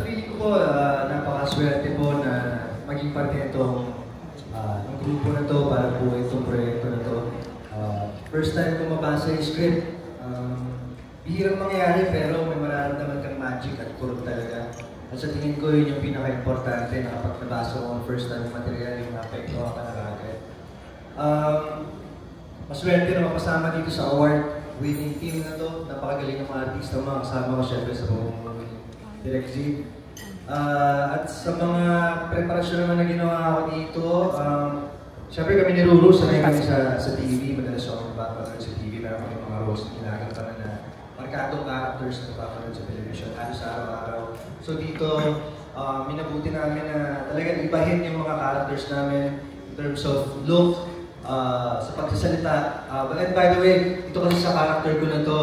Feeling ko po, napakaswerte po na maging parte itong ng grupo na to para po itong proyekto na to. First time ko mabasa yung script. Bihirang mangyayari pero may mararamdaman kang magic at kurot talaga. At sa tingin ko yun yung pinaka-importante na kapag nabasa ko ang first time material, yung apekto ka na agad. Maswerte na mapasama dito sa award-winning team na to. Napakagaling ng mga artista, mga kasama ko syempre sa buong Direct Z. At sa mga preparasyon naman na ginawa ako dito, syempre kami ni Ruru, sanay kami sa TV, madalas ako napapanood sa TV, meron kami mga roles na ginagawa na markadong characters na napapanood sa television, halos sa araw-araw. So dito, minabuti namin na talagang ibahin yung mga characters namin in terms of look, sa pagsasalita. And by the way, ito kasi sa character ko na to,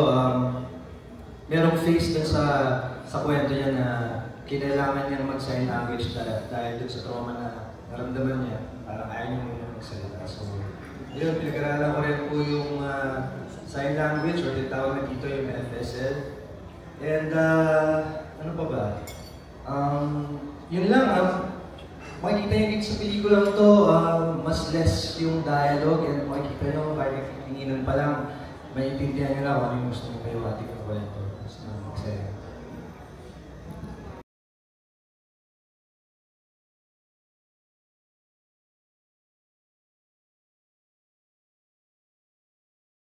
merong face dun sa kwento niya na kinailangan niya mag-sign language dahil dun sa trauma na naramdaman niya. Parang ayaw niya muna magsalita. So, yun, pinag-aralan ko rin po yung sign language or tinatawag na dito yung FSL. And ano pa ba? Yun lang, makikita nyo dito sa pelikulang to, mas less yung dialogue and makikita nyo kahit tinginan pa lang, maiintindihan nyo na kung ano yung gusto nyo kayo ating kwento.